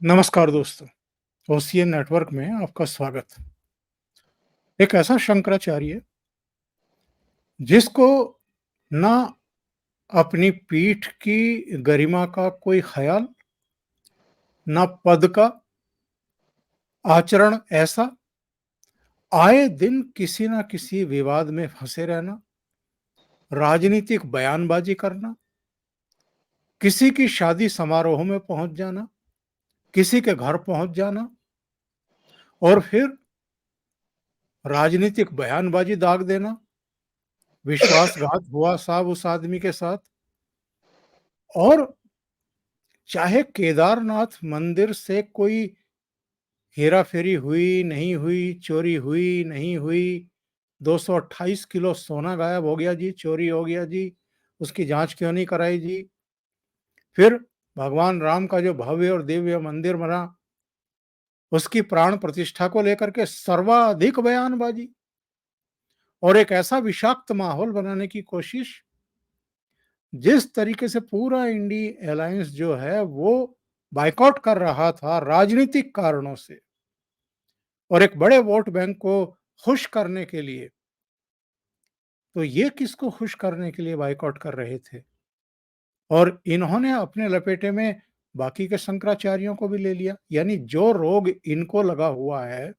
नमस्कार दोस्तों, OCN network में आपका स्वागत। एक ऐसा शंकराचार्य जिसको ना अपनी पीठ की गरिमा का कोई ख़याल, ना पद का, आचरण ऐसा, आए दिन किसी न किसी विवाद में फँसे रहना, राजनीतिक बयानबाजी करना, किसी की शादी समारोह में पहुँच जाना, किसी के घर पहुँच जाना और फिर राजनीतिक बयानबाजी दाग देना, विश्वासघात हुआ साहब उस आदमी के साथ। और चाहे केदारनाथ मंदिर से कोई हेरा-फेरी हुई, नहीं हुई, चोरी हुई, नहीं हुई, 228 किलो सोना गायब हो गया जी, चोरी हो गया जी, उसकी जाँच क्यों नहीं कराई जी? फिर भगवान राम का जो भव्य और दिव्य मंदिर बना, उसकी प्राण प्रतिष्ठा को लेकर के सर्वाधिक बयानबाजी और एक ऐसा विषाक्त माहौल बनाने की कोशिश, जिस तरीके से पूरा इंडी अलायंस जो है वो बायकॉट कर रहा था राजनीतिक कारणों से और एक बड़े वोट बैंक को खुश करने के लिए। तो ये किसको खुश करने के लिए बायकॉट कर रहे थे? और इन्होंने अपने लपेटे में बाकी के शंकराचार्यों को भी ले लिया। यानी जो रोग इनको लगा हुआ है,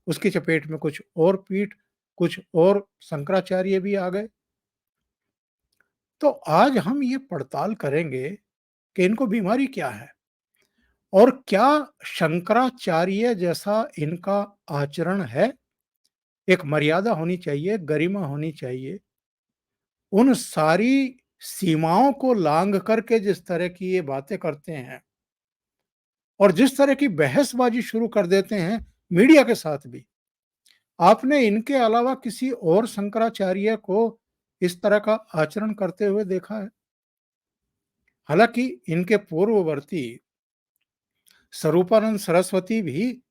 उसकी चपेट में कुछ और शंकराचार्य भी आ गए। तो आज हम ये पड़ताल करेंगे कि इनको बीमारी क्या है और क्या शंकराचार्य जैसा इनका आचरण है? एक मर्यादा होनी चाहिए, गरिमा होनी चाहिए। उन सारी सीमाओं को लांघ करके जिस तरह की ये बातें करते हैं और जिस तरह की बहसबाजी शुरू कर देते हैं मीडिया के साथ भी, आपने इनके अलावा किसी और शंकराचार्य को इस तरह का आचरण करते हुए देखा है? हालांकि इनके पूर्ववर्ती स्वरूपानंद सरस्वती भी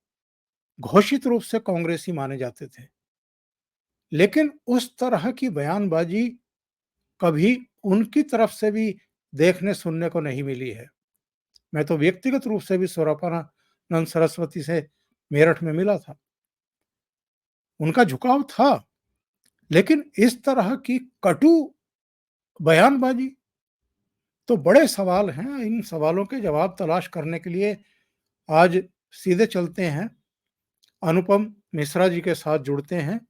घोषित रूप से कांग्रेसी माने जाते थे, लेकिन उस तरह की बयानबाजी कभी उनकी तरफ से भी देखने सुनने को नहीं मिली है। मैं तो व्यक्तिगत रूप से भी स्वरूपानंद सरस्वती से मेरठ में मिला था। उनका झुकाव था, लेकिन इस तरह की कटु बयानबाजी, तो बड़े सवाल हैं। इन सवालों के जवाब तलाश करने के लिए आज सीधे चलते हैं, अनुपम मिश्रा जी के साथ जुड़ते हैं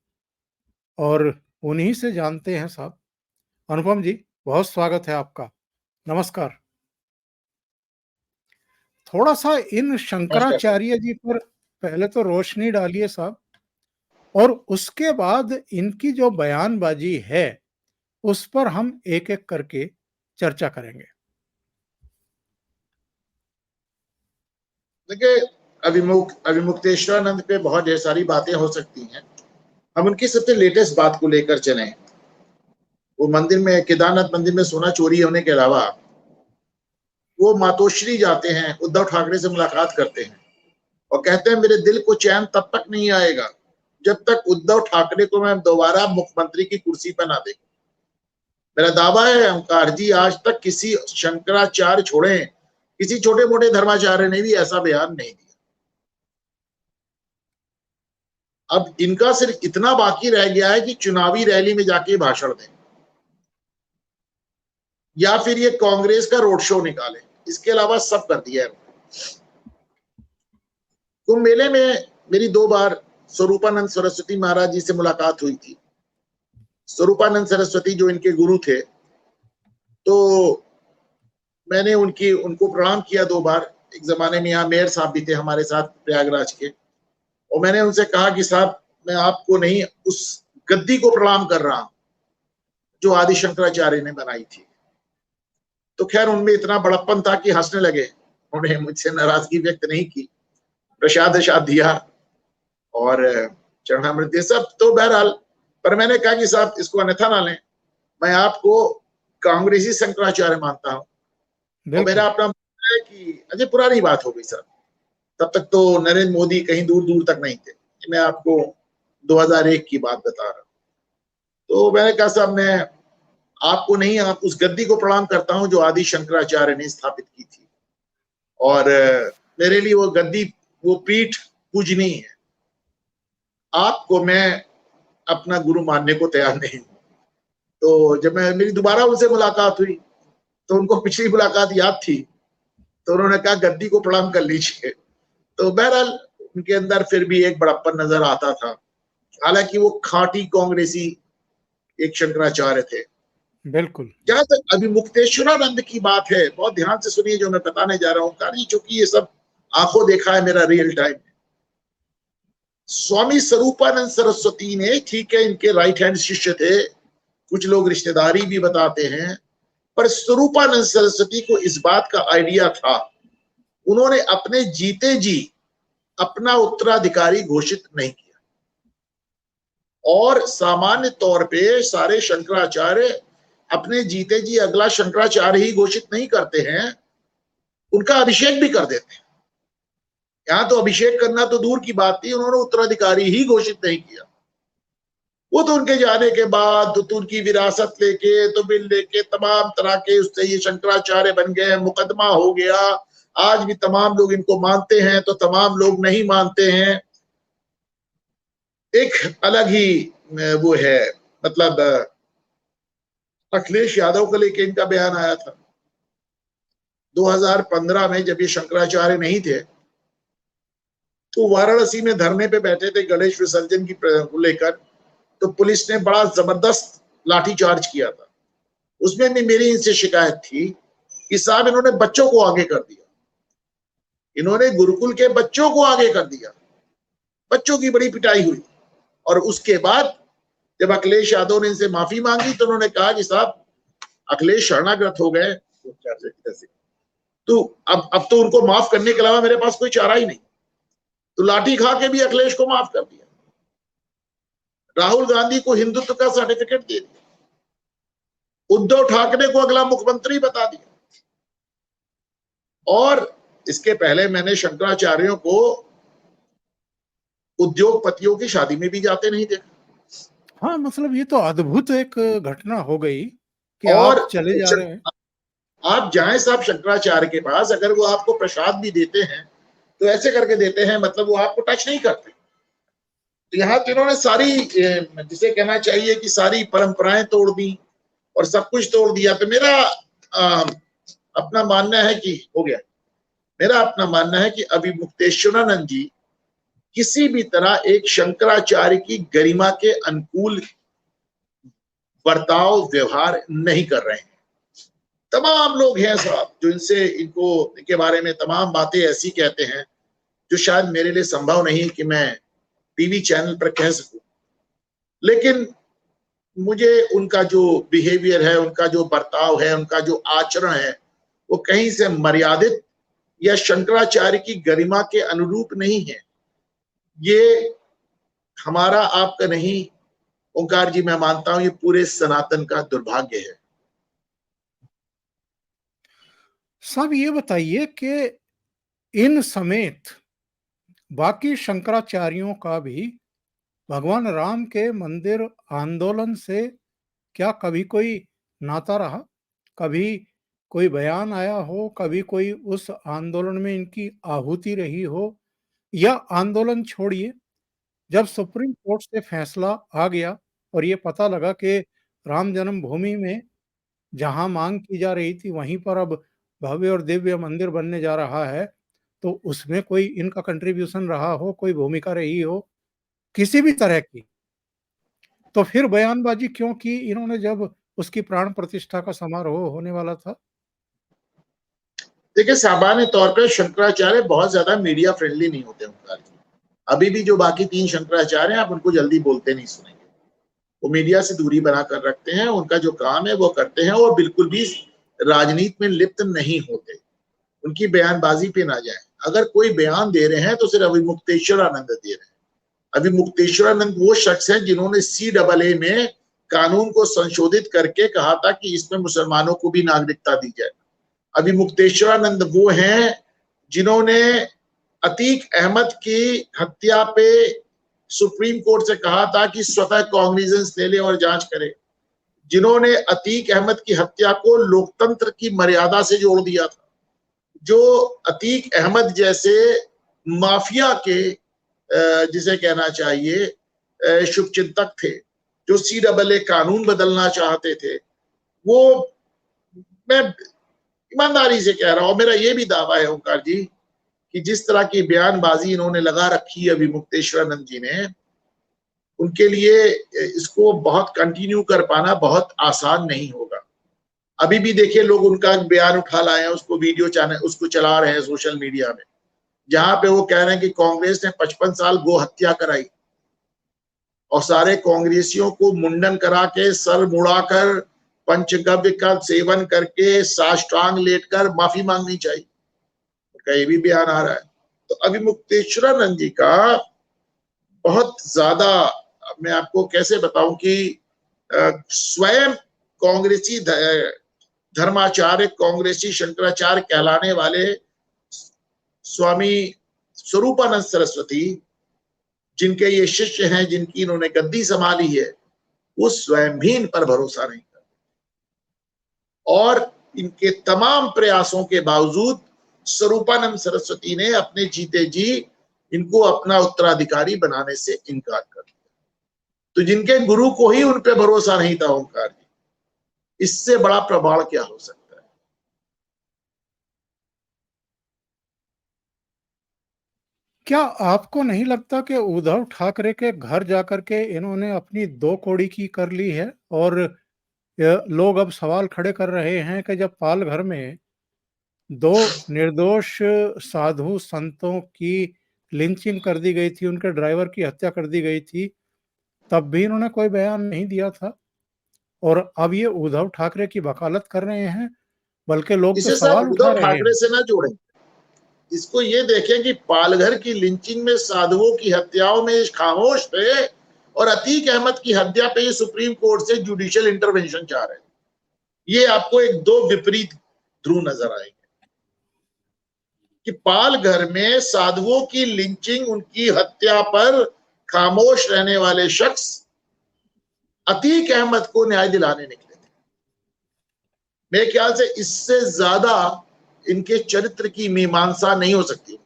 और उन्हीं से जानते हैं साहब। अनुपम जी, बहुत स्वागत है आपका। नमस्कार। थोड़ा-सा इन नमस्कार सर। शंकराचार्य जी पर पहले तो रोशनी डालिए साहब और उसके बाद इनकी जो बयानबाजी है, उस पर हम एक-एक करके चर्चा करेंगे। देखिए, अभिमुक्तेश्वरानंद पे बहुत ढेर सारी बातें हो सकती हैं। हम उनकी सबसे लेटेस्ट बात को लेकर चलें। वो मंदिर में, केदारनाथ मंदिर में सोना चोरी होने के अलावा वो मातोश्री जाते हैं, उद्धव ठाकरे से मुलाकात करते हैं और कहते हैं मेरे दिल को चैन तब तक नहीं आएगा जब तक उद्धव ठाकरे को मैं दोबारा मुख्यमंत्री की कुर्सी पर ना देखूं। मेरा दावा है ओंकार जी, आज तक किसी शंकराचार्य छोड़े, किसी छोटे मोटे धर्माचार्य ने भी ऐसा बयान नहीं दिया। अब इनका सिर्फ इतना बाकी रह गया है कि चुनावी रैली में जाके भाषण दें या फिर ये कांग्रेस का रोड शो निकाले। इसके अलावा सब कर दिया है। कुंभ मेले में मेरी 2 बार स्वरूपानंद सरस्वती महाराज जी से मुलाकात हुई थी। स्वरूपानंद सरस्वती जो इनके गुरु थे, तो मैंने उनको प्रणाम किया 2 बार। एक जमाने में यहाँ मेयर साहब भी थे हमारे साथ प्रयागराज के, और मैंने उनसे कहा कि साहब, मैं आपको नहीं, उस गद्दी को प्रणाम कर रहा हूं जो आदि शंकराचार्य ने बनाई थी। तो खैर उनमें इतना बड़प्पन था कि हंसने लगे। उन्होंने मुझसे नाराजगी व्यक्त नहीं की, प्रसाद दिया और चरणामृत दिया सब। तो बहरहाल, पर मैंने कहा कि साहब इसको अन्यथा ना लें, मैं आपको कांग्रेसी शंकराचार्य मानता हूं। और मेरा अपना है कि अजय, पुरानी बात हो गई सर, तब तक तो नरेंद्र मोदी कहीं दूर दूर तक नहीं थे। मैं आपको 2001 की बात बता रहा हूं। तो मैंने कहा साहब, मैं आपको नहीं, आप उस गद्दी को प्रणाम करता हूं जो आदि शंकराचार्य ने स्थापित की थी। और मेरे लिए वो गद्दी, वो पीठ पूजनीय है। आपको मैं अपना गुरु मानने को तैयार नहीं हूं। तो जब मेरी दोबारा उनसे मुलाकात हुई तो उनको पिछली मुलाकात याद थी, तो उन्होंने कहा गद्दी को प्रणाम कर लीजिए। तो बहरहाल उनके अंदर फिर भी एक बड़प्पन नजर आता था, हालांकि वो खाटी कांग्रेसी एक शंकराचार्य थे। बिल्कुल। जहां तक अभी मुक्तेश्वरानंद की बात है, बहुत ध्यान से सुनिए जो मैं बताने जा रहा हूं कारी, चूंकि ये सब आंखों देखा है मेरा रियल टाइम। स्वामी स्वरूपानंद सरस्वती ने, ठीक है इनके राइट हैंड शिष्य थे, कुछ लोग रिश्तेदारी भी बताते हैं, पर स्वरूपानंद सरस्वती को इस बात का आइडिया था, उन्होंने अपने जीते जी अपना उत्तराधिकारी घोषित नहीं किया। और सामान्य तौर पे सारे शंकराचार्य अपने जीते जी अगला शंकराचार्य ही घोषित नहीं करते हैं, उनका अभिषेक भी कर देते हैं। यहां तो अभिषेक करना तो दूर की बात थी, उन्होंने उत्तराधिकारी ही घोषित नहीं किया। वो तो उनके जाने के बाद तो उनकी विरासत लेके, तो बिल लेके, तमाम तरह के उससे ये शंकराचार्य बन गए, मुकदमा हो गया। आज भी तमाम लोग इनको मानते हैं तो तमाम लोग नहीं मानते हैं। एक अलग ही वो है, मतलब अखिलेश यादव को लेके इनका बयान आया था 2015 में, जब ये शंकराचार्य नहीं थे, तो वाराणसी में धरने पे बैठे थे गणेश विसर्जन की लेकर, तो पुलिस ने बड़ा जबरदस्त लाठीचार्ज किया था। उसमें भी मेरी इनसे शिकायत थी कि साहब इन्होंने बच्चों को आगे कर दिया, इन्होंने गुरुकुल के बच्चों को आगे कर दिया, बच्चों की बड़ी पिटाई हुई। और उसके बाद जब अखिलेश यादव ने इनसे माफी मांगी तो उन्होंने कहा कि साहब अखिलेश शरणागत हो गए, तो अब तो उनको माफ करने के अलावा मेरे पास कोई चारा ही नहीं, तो लाठी खा के भी अखिलेश को माफ कर दिया। राहुल गांधी को हिंदुत्व का सर्टिफिकेट दे दिया, उद्धव ठाकरे को अगला मुख्यमंत्री बता दिया। और इसके पहले मैंने शंकराचार्यों को उद्योगपतियों की शादी में भी जाते नहीं देखा। हाँ, मतलब ये तो अद्भुत एक घटना हो गई कि और आप चले जा रहे हैं। आप जाएं साहब शंकराचार्य के पास, अगर वो आपको प्रसाद भी देते हैं तो ऐसे करके देते हैं, मतलब वो आपको टच नहीं करते। तो यहाँ तो इन्होंने सारी, जिसे कहना चाहिए कि सारी परंपराएं तोड़ दी और सब कुछ तोड़ दिया। तो मेरा अपना मानना है कि हो गया, मेरा अपना मानना है कि अभी मुक्तेश्वरानंद जी किसी भी तरह एक शंकराचार्य की गरिमा के अनुकूल बर्ताव व्यवहार नहीं कर रहे हैं। तमाम लोग हैं साहब जो इनके बारे में तमाम बातें ऐसी कहते हैं जो शायद मेरे लिए संभव नहीं कि मैं टीवी चैनल पर कह सकूं, लेकिन मुझे उनका जो बिहेवियर है, उनका जो बर्ताव है, उनका जो आचरण है, वो कहीं से मर्यादित या शंकराचार्य की गरिमा के अनुरूप नहीं है। ये हमारा आपका नहीं ओंकार जी, मैं मानता हूं ये पूरे सनातन का दुर्भाग्य है। साहब ये बताइए कि इन समेत बाकी शंकराचार्यों का भी भगवान राम के मंदिर आंदोलन से क्या कभी कोई नाता रहा? कभी कोई बयान आया हो, कभी कोई उस आंदोलन में इनकी आहुति रही हो? या आंदोलन छोड़िए, जब सुप्रीम कोर्ट से फैसला आ गया और ये पता लगा कि राम जन्मभूमि में जहाँ मांग की जा रही थी वहीं पर अब भव्य और दिव्य मंदिर बनने जा रहा है, तो उसमें कोई इनका कंट्रीब्यूशन रहा हो, कोई भूमिका रही हो किसी भी तरह की, तो फिर बयानबाजी क्यों की इन्होंने जब उसकी प्राण प्रतिष्ठा का समारोह होने वाला था? देखिए सामान्य तौर पर शंकराचार्य बहुत ज्यादा मीडिया फ्रेंडली नहीं होते ओंकार जी। अभी भी जो बाकी 3 शंकराचार्य हैं आप उनको जल्दी बोलते नहीं सुनेंगे, वो मीडिया से दूरी बनाकर रखते हैं, उनका जो काम है वो करते हैं और बिल्कुल भी राजनीति में लिप्त नहीं होते। उनकी बयानबाजी पे ना जाए, अगर कोई बयान दे रहे हैं तो सिर्फ अभिमुक्तेश्वरानंद दे रहे हैं। अभिमुक्तेश्वरानंद वो शख्स है जिन्होंने CAA में कानून को संशोधित करके कहा था कि इसमें मुसलमानों को भी नागरिकता दी जाए। अभिमुक्तेश्वरानंद वो हैं जिन्होंने अतीक अहमद की हत्या पे सुप्रीम कोर्ट से कहा था कि स्वतः कॉग्निजेंस ले ले और जांच करे, जिन्होंने अतीक अहमद की हत्या को लोकतंत्र की मर्यादा से जोड़ दिया था, जो अतीक अहमद जैसे माफिया के जिसे कहना चाहिए शुभचिंतक थे, जो CAA कानून बदलना चाहते थे, वो मैं ईमानदारी से कह रहा हूं, मेरा ये भी दावा है ओंकार जी कि जिस तरह की बयानबाजी इन्होंने लगा रखी है अभिमुक्तेश्वरानंद जी ने, उनके लिए इसको बहुत कंटिन्यू कर पाना बहुत आसान नहीं होगा। अभी भी देखिए लोग उनका बयान उठा लाए हैं, उसको वीडियो चैनल उसको चला रहे हैं सोशल मीडिया में, जहां पे वो कह रहे हैं कि कांग्रेस ने 55 साल गो हत्या कराई और सारे कांग्रेसियों को मुंडन करा के सर मुड़ाकर पंचगव्य का सेवन करके साष्टांग लेटकर माफी मांगनी चाहिए, उनका ये भी बयान आ रहा है। तो अभिमुक्तेश्वरानंद जी का बहुत ज्यादा, मैं आपको कैसे बताऊं कि स्वयं कांग्रेसी धर्माचार्य, कांग्रेसी शंकराचार्य कहलाने वाले स्वामी स्वरूपानंद सरस्वती, जिनके ये शिष्य हैं, जिनकी इन्होंने गद्दी संभाली है, वो स्वयं भी इन पर भरोसा नहीं करते और इनके तमाम प्रयासों के बावजूद स्वरूपानंद सरस्वती ने अपने जीते जी इनको अपना उत्तराधिकारी बनाने से इनकार कर दिया। तो जिनके गुरु को ही उन पे भरोसा नहीं था ओंकार जी, इससे बड़ा प्रमाण क्या हो सकता है? क्या आपको नहीं लगता कि उद्धव ठाकरे के घर जाकर के इन्होंने अपनी दो कौड़ी की कर ली है? और लोग अब सवाल खड़े कर रहे हैं कि जब पालघर में 2 निर्दोष साधु संतों की लिंचिंग कर दी गई थी, उनके ड्राइवर की हत्या कर दी गई थी, तब भी इन्होंने कोई बयान नहीं दिया था और अब ये उद्धव ठाकरे की वकालत कर रहे हैं, बल्कि लोग तो इसे सवाल सब उठा उद्धव रहे ठाकरे हैं। से ना जोड़ें, इसको ये देखें कि पालघर की लिंचिंग में साधुओं की हत्याओं में खामोश थे और अतीक अहमद की हत्या पे ये सुप्रीम कोर्ट से जुडिशियल इंटरवेंशन चाह रहे हैं। ये आपको एक दो विपरीत ध्रुव नजर आएंगे कि पालघर में साधुओं की लिंचिंग, उनकी हत्या पर खामोश रहने वाले शख्स अतीक अहमद को न्याय दिलाने निकले थे। मेरे ख्याल से इससे ज्यादा इनके चरित्र की मीमांसा नहीं हो सकती।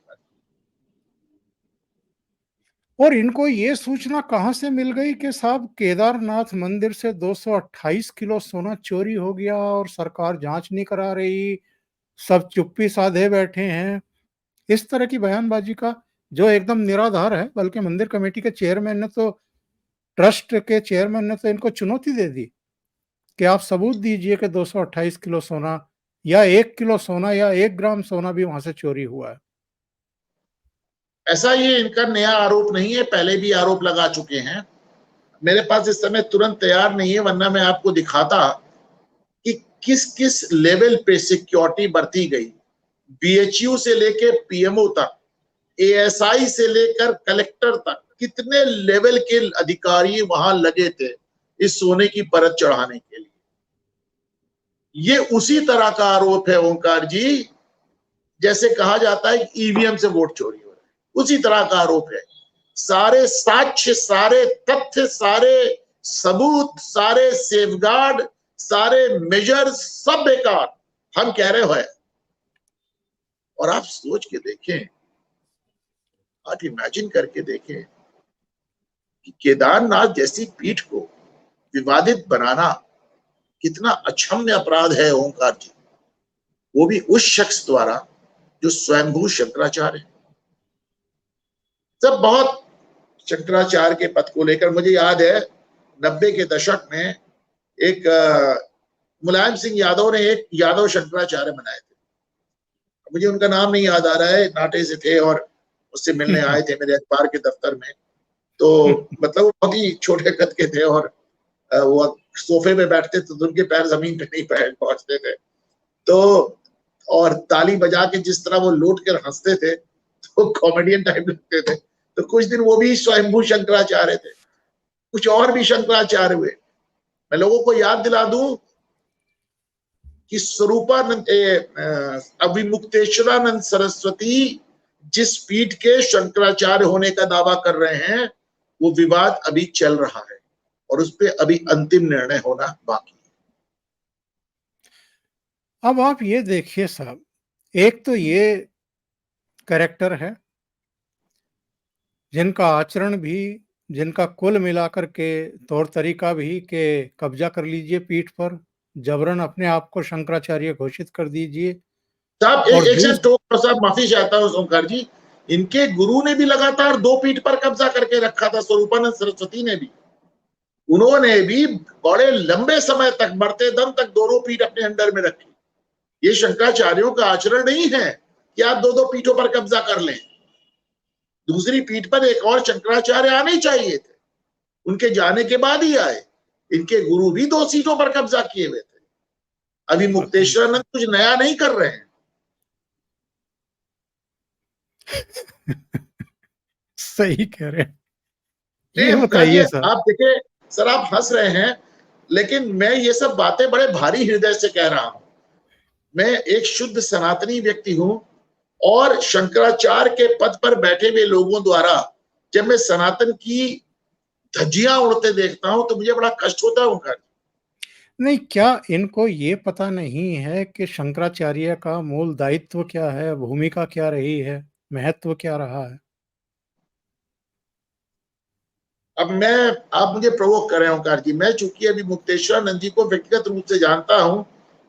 और इनको ये सूचना कहां से मिल गई कि साहब केदारनाथ मंदिर से 228 किलो सोना चोरी हो गया और सरकार जांच नहीं करा रही, सब चुप्पी साधे बैठे हैं? इस तरह की बयानबाजी का, जो एकदम निराधार है, बल्कि मंदिर कमेटी के चेयरमैन ने तो, ट्रस्ट के चेयरमैन ने तो इनको चुनौती दे दी कि आप सबूत दीजिए कि 228 किलो सोना या 1 किलो सोना या 1 ग्राम सोना भी वहां से चोरी हुआ है। ऐसा ये इनका नया आरोप नहीं है, पहले भी आरोप लगा चुके हैं। मेरे पास इस समय तुरंत तैयार नहीं है, वरना मैं आपको दिखाता कि किस किस लेवल पे सिक्योरिटी बरती गई, BHU से लेकर PMO तक, ASI से लेकर कलेक्टर तक, कितने लेवल के अधिकारी वहां लगे थे इस सोने की परत चढ़ाने के लिए। ये उसी तरह का आरोप है ओंकार जी, जैसे कहा जाता है EVM से वोट चोरी हो रहा है, उसी तरह का आरोप है। सारे साक्ष्य, सारे तथ्य, सारे सबूत, सारे सेफगार्ड, सारे मेजर्स सब बेकार, हम कह रहे हो है। और आप सोच के देखें, आप इमेजिन करके देखें कि केदारनाथ जैसी पीठ को विवादित बनाना कितना अक्षम्य अपराध है ओंकार जी, वो भी उस शख्स द्वारा जो स्वयंभू शंकराचार्य है। सब बहुत शंकराचार्य के पद को लेकर, मुझे याद है 90 के दशक में एक मुलायम सिंह यादव ने एक यादव शंकराचार्य बनाए थे, मुझे उनका नाम नहीं याद आ रहा है, नाटे से थे और उससे मिलने आए थे मेरे अखबार के दफ्तर में। तो मतलब वो बहुत ही छोटे कद के थे और वो सोफे पे बैठते थे तो उनके पैर जमीन पे नहीं पहुंचते थे, तो और ताली बजा के जिस तरह वो लौट कर हंसते थे तो कॉमेडियन टाइप लगते थे। तो कुछ दिन वो भी स्वयंभू शंकराचार्य थे, कुछ और भी शंकराचार्य हुए। मैं लोगों को याद दिला दूं कि स्वरूपानंद अभिमुक्तेश्वरानंद सरस्वती जिस पीठ के शंकराचार्य होने का दावा कर रहे हैं, वो विवाद अभी चल रहा है और उस पर अभी अंतिम निर्णय होना बाकी है। अब आप ये देखिए साहब, एक तो ये कैरेक्टर है जिनका आचरण भी, जिनका कुल मिलाकर के तौर तरीका भी कि कब्जा कर लीजिए पीठ पर, जबरन अपने आप को शंकराचार्य घोषित कर दीजिए। साहब और एक सेकंड तो साहब माफी चाहता हूँ ओंकार जी, इनके गुरु ने भी लगातार 2 पीठ पर कब्जा करके रखा था, स्वरूपानंद सरस्वती ने भी। उन्होंने भी बड़े लंबे समय तक, मरते दम तक दोनों पीठ अपने अंडर में रखी। ये शंकराचार्यों का आचरण नहीं है कि आप 2-2 पीठों पर कब्जा कर लें। दूसरी पीठ पर एक और शंकराचार्य आने चाहिए थे, उनके जाने के बाद ही आए। इनके गुरु भी 2 सीटों पर कब्जा किए हुए थे। अभी मुक्तेश्वरानंद कुछ नया नहीं कर रहे हैं। सही कह रहे हैं। नहीं, ये बताइए सर। आप देखिए सर, आप हंस रहे हैं, लेकिन मैं ये सब बातें बड़े भारी हृदय से कह रहा हूं। मैं एक शुद्ध सनातनी व्यक्ति हूं, और शंकराचार्य के पद पर बैठे हुए लोगों द्वारा जब मैं सनातन की धज्जियां उड़ते देखता हूं तो मुझे बड़ा कष्ट होता है उनका। नहीं, क्या इनको ये पता नहीं है कि शंकराचार्य का मूल दायित्व क्या है, भूमिका क्या रही है, महत्व क्या रहा है? अब आप मुझे प्रवोक कर रहे हैं ओंकार जी। मैं चूंकि अभी मुक्तेश्वरानंद जी को व्यक्तिगत रूप से जानता हूं,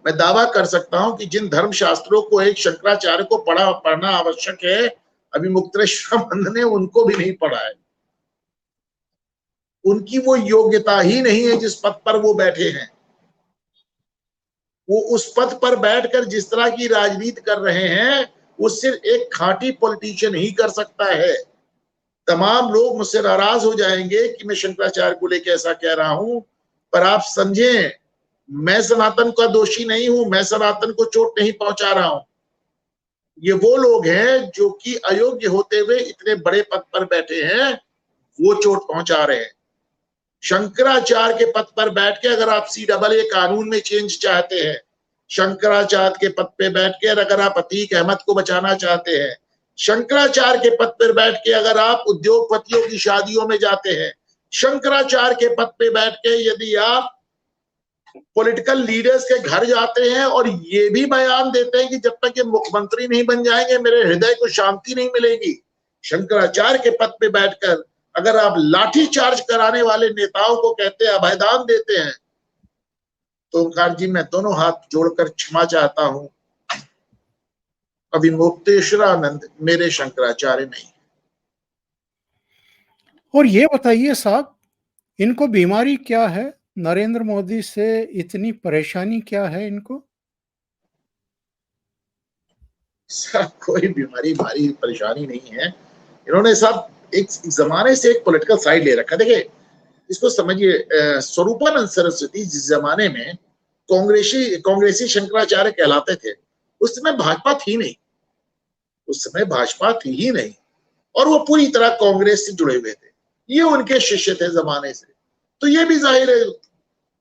मैं दावा कर सकता हूं कि जिन धर्म शास्त्रों को एक शंकराचार्य को पढ़ना आवश्यक है, अभी मुक्तेश्वरानंद ने उनको भी नहीं पढ़ा है। उनकी वो योग्यता ही नहीं है जिस पद पर वो बैठे हैं। वो उस पद पर बैठकर जिस तरह की राजनीति कर रहे हैं, वो सिर्फ एक खांटी पॉलिटिशियन ही कर सकता है। तमाम लोग मुझसे नाराज हो जाएंगे कि मैं शंकराचार्य को लेकर ऐसा कह रहा हूं, पर आप समझें, मैं सनातन का दोषी नहीं हूं, मैं सनातन को चोट नहीं पहुंचा रहा हूं। ये वो लोग हैं जो कि अयोग्य होते हुए इतने बड़े पद पर बैठे हैं, वो चोट पहुंचा रहे हैं। शंकराचार्य के पद पर बैठ के अगर आप CAA कानून में चेंज चाहते हैं, शंकराचार्य के पद पे बैठ के अगर आप अतीक अहमद को बचाना चाहते हैं, शंकराचार्य के पद पर बैठ के अगर आप उद्योगपतियों की शादियों में जाते हैं, शंकराचार्य के पद पे बैठ के यदि आप पॉलिटिकल लीडर्स के घर जाते हैं और ये भी बयान देते हैं कि जब तक ये मुख्यमंत्री नहीं बन जाएंगे मेरे हृदय को शांति नहीं मिलेगी, शंकराचार्य के पद पे बैठकर अगर आप लाठी चार्ज कराने वाले नेताओं को कहते हैं, अभयदान देते हैं, तो ओंकार जी मैं दोनों हाथ जोड़कर क्षमा चाहता हूं। अभी मुक्तेश्वरानंद मेरे शंकराचार्य नहीं। और ये बताइए साहब, इनको बीमारी क्या है? नरेंद्र मोदी से इतनी परेशानी क्या है इनको? सब कोई बीमारी भारी परेशानी नहीं है। इन्होंने सब एक जमाने से एक पॉलिटिकल साइड ले रखा। देखिए, इसको समझिए, स्वरूपानंद सरस्वती जिस जमाने में कांग्रेसी शंकराचार्य कहलाते थे, उस समय भाजपा थी नहीं, उस समय भाजपा थी ही नहीं, और वो पूरी तरह कांग्रेस से जुड़े हुए थे। ये उनके शिष्य थे जमाने से, तो ये भी जाहिर है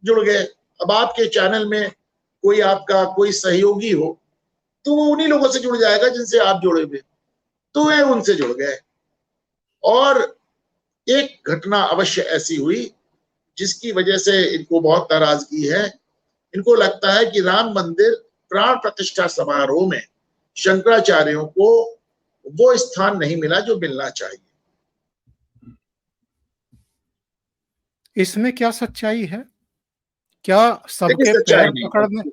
जुड़ गए। अब आपके चैनल में कोई आपका कोई सहयोगी हो तो वो उन्हीं लोगों से जुड़ जाएगा जिनसे आप जुड़े हुए, तो वे उनसे जुड़ गए। और एक घटना अवश्य ऐसी हुई जिसकी वजह से इनको बहुत नाराजगी है। इनको लगता है कि राम मंदिर प्राण प्रतिष्ठा समारोह में शंकराचार्यों को वो स्थान नहीं मिला जो मिलना चाहिए। इसमें क्या सच्चाई है? क्या देखिए, सबके सच्चाई पैर नहीं, पकड़ने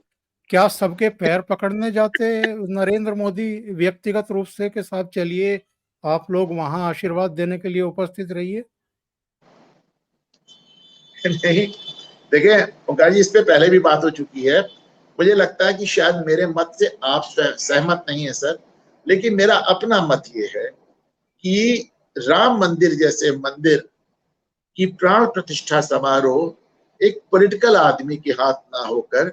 क्या सबके पैर पकड़ने जाते नरेंद्र मोदी व्यक्तिगत रूप से के साथ चलिए, आप लोग वहां आशीर्वाद देने के लिए उपस्थित रहिए? नहीं। देखिए ओंकार जी, इस पे पहले भी बात हो चुकी है। मुझे लगता है कि शायद मेरे मत से आप सहमत नहीं है सर, लेकिन मेरा अपना मत ये है कि राम मंदिर जैसे मंदिर की प्राण प्रतिष्ठा समारोह एक पॉलिटिकल आदमी के हाथ ना होकर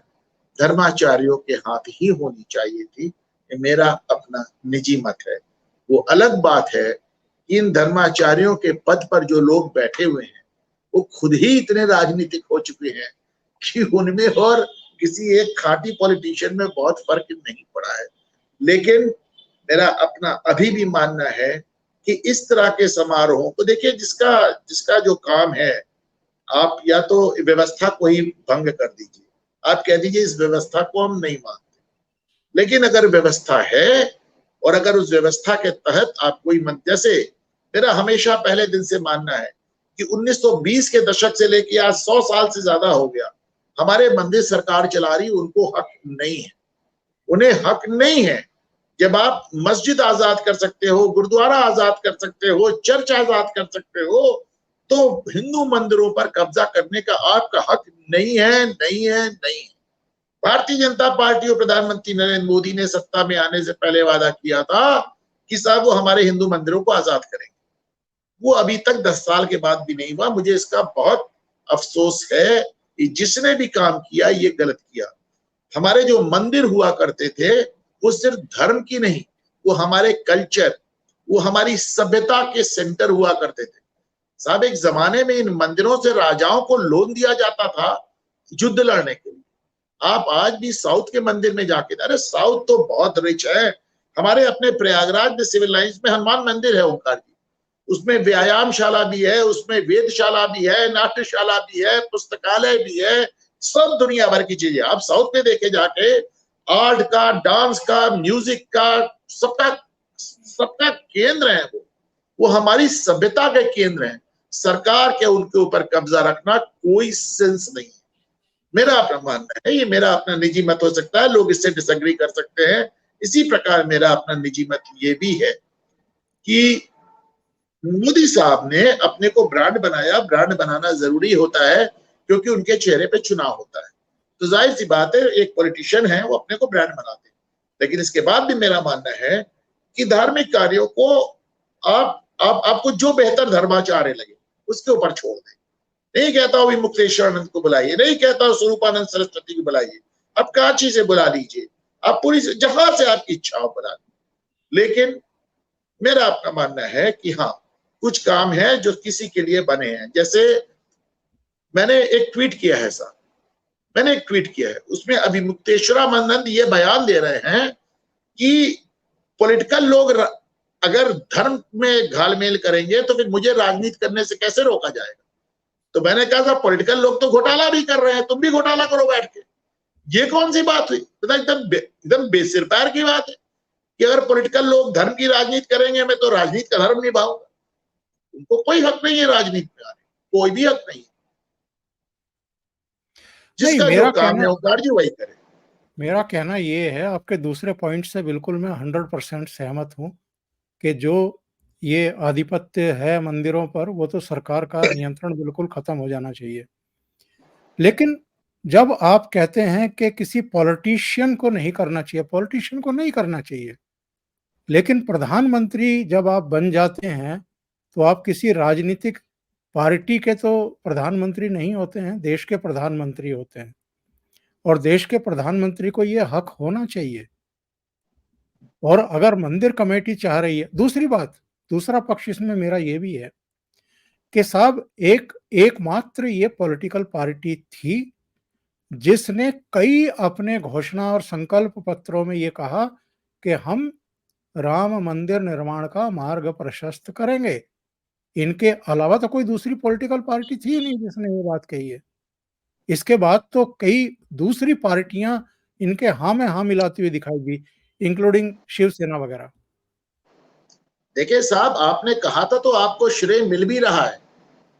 धर्माचार्यों के हाथ ही होनी चाहिए थी। ये मेरा अपना निजी मत है। वो अलग बात है कि इन धर्माचार्यों के पद पर जो लोग बैठे हुए हैं वो खुद ही इतने राजनीतिक हो चुके हैं कि उनमें और किसी एक खाटी पॉलिटिशियन में बहुत फर्क नहीं पड़ा है। लेकिन मेरा अपना अभी भी मानना है कि इस तरह के समारोहों को देखिए, जिसका जिसका जो काम है, आप या तो व्यवस्था को ही भंग कर दीजिए, आप कह दीजिए इस व्यवस्था को हम नहीं मानते, लेकिन अगर व्यवस्था है और अगर उस व्यवस्था के तहत आप कोई जैसे मेरा हमेशा पहले दिन से मानना है कि 1920 के दशक से लेकर आज 100 साल से ज्यादा हो गया, हमारे मंदिर सरकार चला रही, उनको हक नहीं है, उन्हें हक नहीं है। जब आप मस्जिद आजाद कर सकते हो, गुरुद्वारा आजाद कर सकते हो, चर्च आजाद कर सकते हो, तो हिंदू मंदिरों पर कब्जा करने का आपका हक नहीं है, नहीं है, नहीं है। भारतीय जनता पार्टी और प्रधानमंत्री नरेंद्र मोदी ने सत्ता में आने से पहले वादा किया था कि साहब वो हमारे हिंदू मंदिरों को आजाद करेंगे। वो अभी तक 10 साल के बाद भी नहीं हुआ। मुझे इसका बहुत अफसोस है कि जिसने भी काम किया ये गलत किया। हमारे जो मंदिर हुआ करते थे वो सिर्फ धर्म की नहीं, वो हमारे कल्चर, वो हमारी सभ्यता के सेंटर हुआ करते थे। साहब एक जमाने में इन मंदिरों से राजाओं को लोन दिया जाता था युद्ध लड़ने के लिए। आप आज भी साउथ के मंदिर में जाके, अरे साउथ तो बहुत रिच है, हमारे अपने प्रयागराज में सिविल लाइंस में हनुमान मंदिर है ओंकार जी, उसमें व्यायामशाला भी है, उसमें वेदशाला भी है, नाट्यशाला भी है, पुस्तकालय भी है, सब दुनिया भर की चीजें आप साउथ में देखे जाके, आर्ट का, डांस का, म्यूजिक का, सबका सबका केंद्र है वो हमारी सभ्यता के केंद्र है। सरकार के उनके ऊपर कब्जा रखना कोई सेंस नहीं है। मेरा अपना मानना है, ये मेरा अपना निजी मत हो सकता है, लोग इससे डिसएग्री कर सकते हैं। इसी प्रकार मेरा अपना निजी मत ये भी है कि मोदी साहब ने अपने को ब्रांड बनाया। ब्रांड बनाना जरूरी होता है क्योंकि उनके चेहरे पे चुनाव होता है, तो जाहिर सी बात है एक पॉलिटिशियन है वो अपने को ब्रांड बनाते हैं। लेकिन इसके बाद भी मेरा मानना है कि धार्मिक कार्यों को आपको जो बेहतर धर्माचार्य लगे उसके ऊपर छोड़ दें। नहीं कहता हूं मुक्तेश्वरानंद को बुलाइए, नहीं कहता हूं स्वरूपानंद सरस्वती को बुलाइए, आप कांची से बुला लीजिए, आप पूरी जहां से आपकी इच्छा हो बुला लीजिए। लेकिन मेरा अपना मानना है कि हाँ कुछ काम है जो किसी के लिए बने हैं। जैसे मैंने एक ट्वीट किया है साहब, मैंने एक ट्वीट किया है, उसमें अभी मुक्तेश्वरानंद ये बयान दे रहे हैं कि पॉलिटिकल लोग अगर धर्म में घालमेल करेंगे तो फिर मुझे राजनीति करने से कैसे रोका जाएगा। तो मैंने कहा था पॉलिटिकल लोग तो घोटाला भी कर रहे हैं, तुम भी घोटाला करो बैठ के। ये कौन सी बात हुई? एकदम बेसिर पैर की बात है कि अगर पॉलिटिकल लोग धर्म की राजनीति करेंगे मैं तो राजनीति का धर्म निभाऊंगा। उनको कोई हक नहीं है राजनीति में आने, कोई भी हक नहीं। जिसका जो काम है ओंकार जी वही करे। मेरा कहना ये है, आपके दूसरे पॉइंट से बिल्कुल मैं 100% सहमत हूं कि जो ये आधिपत्य है मंदिरों पर वो तो सरकार का नियंत्रण बिल्कुल खत्म हो जाना चाहिए। लेकिन जब आप कहते हैं कि किसी पॉलिटिशियन को नहीं करना चाहिए, पॉलिटिशियन को नहीं करना चाहिए, लेकिन प्रधानमंत्री जब आप बन जाते हैं तो आप किसी राजनीतिक पार्टी के तो प्रधानमंत्री नहीं होते हैं, देश के प्रधानमंत्री होते हैं और देश के प्रधानमंत्री को ये हक होना चाहिए। और अगर मंदिर कमेटी चाह रही है, दूसरी बात, दूसरा पक्ष इसमें मेरा ये भी है कि साहब एकमात्र ये पॉलिटिकल पार्टी थी जिसने कई अपने घोषणा और संकल्प पत्रों में ये कहा कि हम राम मंदिर निर्माण का मार्ग प्रशस्त करेंगे। इनके अलावा तो कोई दूसरी पॉलिटिकल पार्टी थी ही नहीं जिसने ये बात कही है। इसके बाद तो कई दूसरी पार्टियां इनके हाँ में हाँ मिलाती हुई दिखाई दी, इंक्लूडिंग शिवसेना वगैरह। देखिए साहब आपने कहा था तो आपको श्रेय मिल भी रहा है।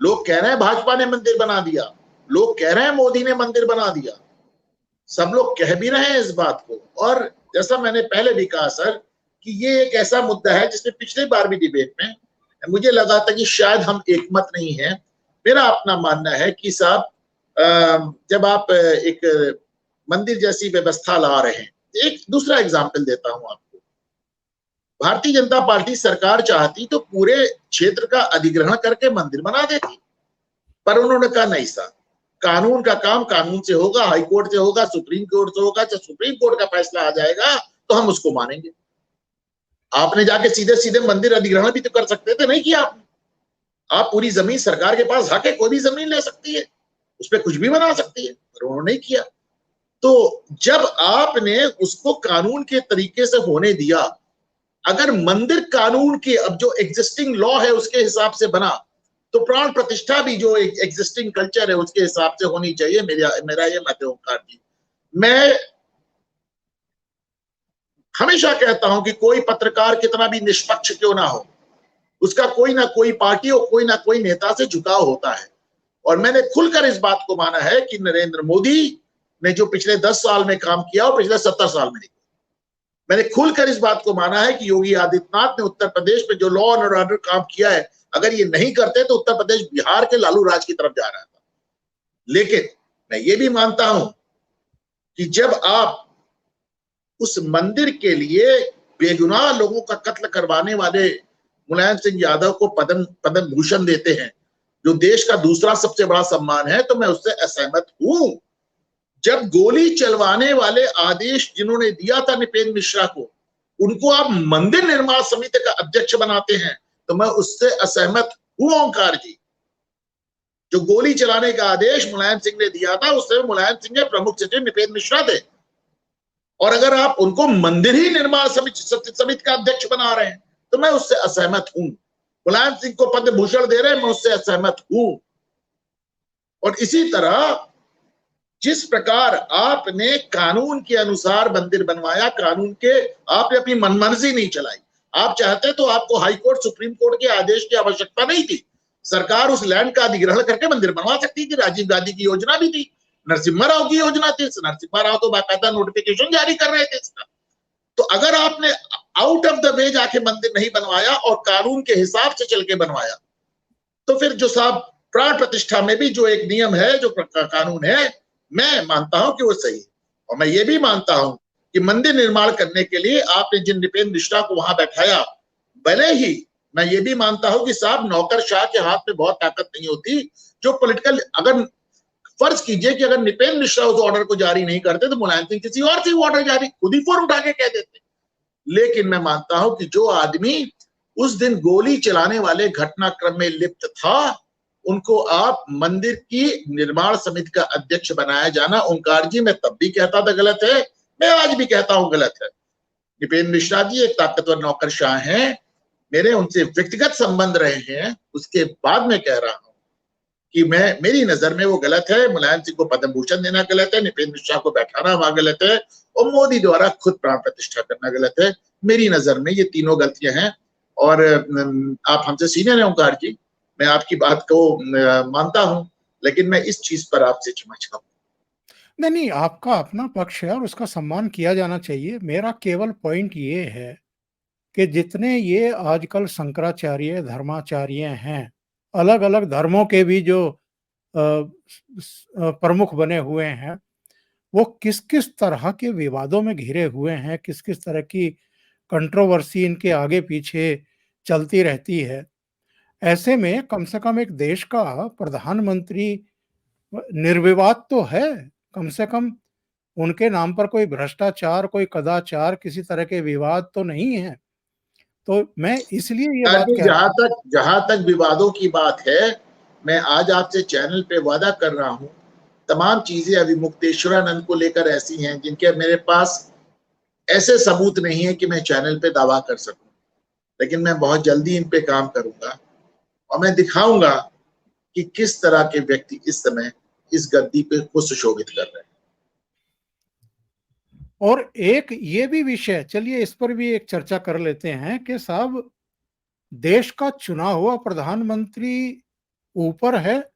लोग कह रहे हैं भाजपा ने मंदिर बना दिया, लोग कह रहे हैं मोदी ने मंदिर बना दिया, सब लोग कह भी रहे हैं इस बात को। और जैसा मैंने पहले भी कहा सर कि ये एक ऐसा मुद्दा है जिसमें पिछले बार भी डिबेट में मुझे लगा था कि शायद हम एकमत नहीं है। मेरा अपना मानना है कि साहब जब आप एक मंदिर जैसी व्यवस्था ला रहे हैं, एक दूसरा एग्जाम्पल देता हूं आपको। भारतीय जनता पार्टी सरकार चाहती तो पूरे क्षेत्र का अधिग्रहण करके मंदिर बना देती, पर उन्होंने कहा नहीं साहब, कानून का काम कानून से होगा, हाई कोर्ट से होगा, सुप्रीम कोर्ट से होगा, चाहे सुप्रीम कोर्ट का फैसला आ जाएगा तो हम उसको मानेंगे। आपने जाके सीधे सीधे मंदिर अधिग्रहण भी तो कर सकते थे, नहीं किया आपने। आप पूरी जमीन सरकार के पास हक है, कोई भी जमीन ले सकती है, उस पर कुछ भी बना सकती है, पर उन्होंने नहीं किया। तो जब आपने उसको कानून के तरीके से होने दिया, अगर मंदिर कानून के अब जो एग्जिस्टिंग लॉ है उसके हिसाब से बना तो प्राण प्रतिष्ठा भी जो एग्जिस्टिंग कल्चर है उसके हिसाब से होनी चाहिए। मेरा ये मत है ओंकार जी। मैं हमेशा कहता हूं कि कोई पत्रकार कितना भी निष्पक्ष क्यों ना हो, उसका कोई ना कोई पार्टी और कोई ना कोई नेता से झुकाव होता है। और मैंने खुलकर इस बात को माना है कि नरेंद्र मोदी ने जो पिछले 10 साल में काम किया वो पिछले 70 साल में नहीं। मैंने खुलकर इस बात को माना है कि योगी आदित्यनाथ ने उत्तर प्रदेश में जो लॉ एंड ऑर्डर काम किया है, अगर ये नहीं करते तो उत्तर प्रदेश बिहार के लालू राज की तरफ जा रहा था। लेकिन मैं ये भी मानता हूं कि जब आप उस मंदिर के लिए बेगुनाह लोगों का कत्ल करवाने वाले मुलायम सिंह यादव को पद्म भूषण देते हैं, जो देश का दूसरा सबसे बड़ा सम्मान है, तो मैं उससे असहमत हूं। जब गोली चलवाने वाले आदेश जिन्होंने दिया था निपेंद्र मिश्रा को, उनको आप मंदिर निर्माण समिति का अध्यक्ष बनाते हैं, तो मैं उससे असहमत हूं। ओंकार जी, जो गोली चलाने का आदेश मुलायम सिंह ने दिया था, उससे मुलायम सिंह के प्रमुख सचिव निपेंद्र मिश्रा थे। और अगर आप उनको मंदिर ही निर्माण समिति का अध्यक्ष बना रहे हैं, तो मैं उससे असहमत हूं। मुलायम सिंह को पद्म भूषण दे रहे हैं, मैं उससे असहमत हूं। और इसी तरह जिस प्रकार आपने कानून के अनुसार मंदिर बनवाया, कानून के आपने अपनी मनमर्जी नहीं चलाई। आप चाहते तो आपको हाई कोर्ट सुप्रीम कोर्ट के आदेश की आवश्यकता नहीं थी। सरकार उस लैंड का अधिग्रहण करके मंदिर बनवा सकती थी। राजीव गांधी की योजना भी थी, नरसिम्हा राव की योजना थी। नरसिम्हा राव तो बाकायदा नोटिफिकेशन जारी कर रहे थे इसका। तो अगर आपने आउट ऑफ द वे जाके मंदिर नहीं बनवाया और कानून के हिसाब से चल के बनवाया, तो फिर जो साहब प्राण प्रतिष्ठा में भी जो एक नियम है, जो कानून है, मैं मानता हूं कि वो सही है। और मैं ये भी मानता हूं कि मंदिर निर्माण करने के लिए आपने जिन निपेंद्र मिश्रा को वहां बैठाया, भले ही मैं ये भी मानता हूं कि साहब नौकरशाह के हाथ में बहुत ताकत नहीं होती। जो पॉलिटिकल, अगर फर्ज कीजिए कि अगर निपेंद्र मिश्रा उस ऑर्डर को जारी नहीं करते, तो मुलायम सिंह किसी और से ऑर्डर जारी खुद ही फोन उठा के कह देते। लेकिन मैं मानता हूं कि जो आदमी उस दिन गोली चलाने वाले घटनाक्रम में लिप्त था, उनको आप मंदिर की निर्माण समिति का अध्यक्ष बनाया जाना, ओंकार जी, मैं तब भी कहता था गलत है, मैं आज भी कहता हूं गलत है। निपेंद्र मिश्रा जी एक ताकतवर नौकरशाह हैं, मेरे उनसे व्यक्तिगत संबंध रहे हैं। उसके बाद मैं कह रहा हूं कि मेरी नजर में वो गलत है। मुलायम सिंह को पद्म भूषण देना गलत है, निपेंद्र मिश्रा को बैठाना वहां गलत है, और मोदी द्वारा खुद प्राण प्रतिष्ठा करना गलत है। मेरी नजर में ये तीनों गलतियां हैं। और आप हमसे सीनियर हैं ओंकार जी, मैं आपकी बात को मानता हूं, लेकिन मैं इस चीज पर आपसे क्षमा चाहूंगा। नहीं, आपका अपना पक्ष है और उसका सम्मान किया जाना चाहिए। मेरा केवल पॉइंट ये है कि जितने ये आजकल शंकराचार्य, धर्माचार्य हैं, अलग-अलग धर्मों के भी जो प्रमुख बने हुए हैं, वो किस-किस तरह के विवादों में घिरे हुए हैं, किस-किस तरह की कंट्रोवर्सी इनके आगे-पीछे चलती रहती है। ऐसे में कम से कम एक देश का प्रधानमंत्री निर्विवाद तो है, कम से कम उनके नाम पर कोई भ्रष्टाचार, कोई कदाचार, किसी तरह के विवाद तो नहीं है। तो मैं इसलिए ये बात कह रहा हूँ। जहां तक विवादों की बात है, मैं आज आपसे चैनल पे वादा कर रहा हूं, तमाम चीजें अभी मुक्तेश्वरानंद को लेकर ऐसी हैं जिनके मेरे पास ऐसे सबूत नहीं है कि मैं चैनल पे दावा कर सकूं। लेकिन मैं बहुत जल्दी इन पे काम करूंगा और मैं दिखाऊंगा कि किस तरह के व्यक्ति इस समय इस गद्दी पे को सुशोभित कर रहे हैं। और एक ये भी विषय, चलिए इस पर भी एक चर्चा कर लेते हैं कि साहब, देश का चुना हुआ प्रधानमंत्री ऊपर है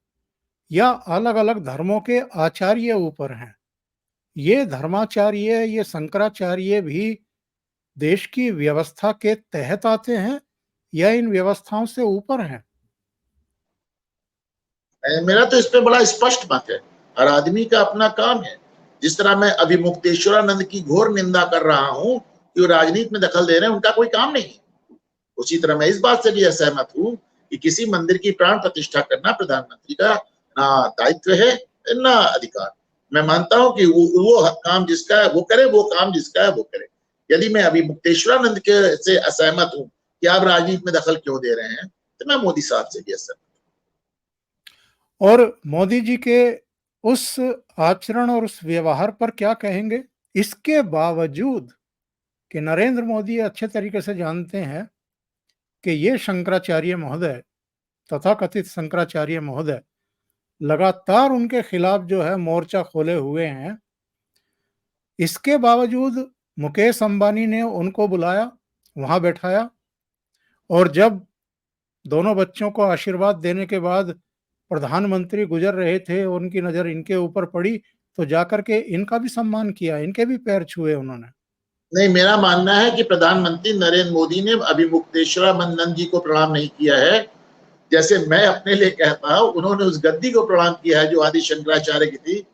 या अलग-अलग धर्मों के आचार्य ऊपर हैं? ये धर्माचार्य, ये शंकराचार्य भी देश की व्यवस्था के तहत आते हैं या इन व्यवस्थाओं से ऊपर हैं? मेरा तो इस पे बड़ा स्पष्ट मत है। हर आदमी का अपना काम है। जिस तरह मैं अभी मुक्तेश्वरानंद की घोर निंदा कर रहा हूं कि वो राजनीति में दखल दे रहे हैं, उनका कोई काम नहीं, उसी तरह मैं इस बात से भी असहमत हूं कि किसी मंदिर की प्राण प्रतिष्ठा करना प्रधानमंत्री का ना दायित्व है ना अधिकार। मैं मानता हूं कि वो काम जिसका है वो करे, वो काम जिसका है वो करे। यदि मैं अभी मुक्तेश्वरानंद के से असहमत हूं कि आप राजनीति में दखल क्यों दे रहे हैं, तो मैं मोदी साहब से भी असहमत। और मोदी जी के उस आचरण और उस व्यवहार पर क्या कहेंगे? इसके बावजूद कि नरेंद्र मोदी अच्छे तरीके से जानते हैं कि ये शंकराचार्य महोदय, तथाकथित शंकराचार्य महोदय, लगातार उनके खिलाफ जो है मोर्चा खोले हुए हैं। इसके बावजूद मुकेश अंबानी ने उनको बुलाया, वहां बैठाया, और जब दोनों बच्चों को आशीर्वाद देने के बाद प्रधानमंत्री गुजर रहे थे, उनकी नजर इनके ऊपर पड़ी, तो जाकर के इनका भी सम्मान किया, इनके भी पैर छुए उन्होंने। नहीं, मेरा मानना है कि प्रधानमंत्री नरेंद्र मोदी ने अभिमुक्तेश्वरानंद जी को प्रणाम नहीं किया है। जैसे मैं अपने लिए कहता हूं, उन्होंने उस गद्दी को प्रणाम किया है जो आदि शंकराचार्य की थी।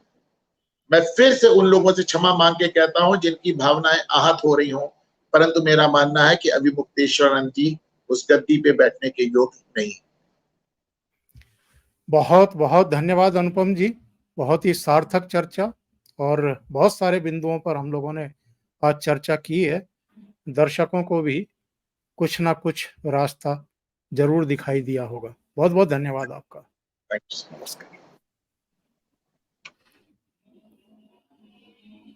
मैं फिर से उन लोगों से क्षमा मांग के कहता हूं जिनकी भावनाएं आहत हो रही हों, परंतु मेरा मानना है कि अभिमुक्तेश्वरानंद जी उस गद्दी पे बैठने के योग्य नहीं। बहुत बहुत धन्यवाद अनुपम जी, बहुत ही सार्थक चर्चा, और बहुत सारे बिंदुओं पर हम लोगों ने आज चर्चा की है। दर्शकों को भी कुछ ना कुछ रास्ता जरूर दिखाई दिया होगा। बहुत बहुत धन्यवाद आपका। Thank you. नमस्कार।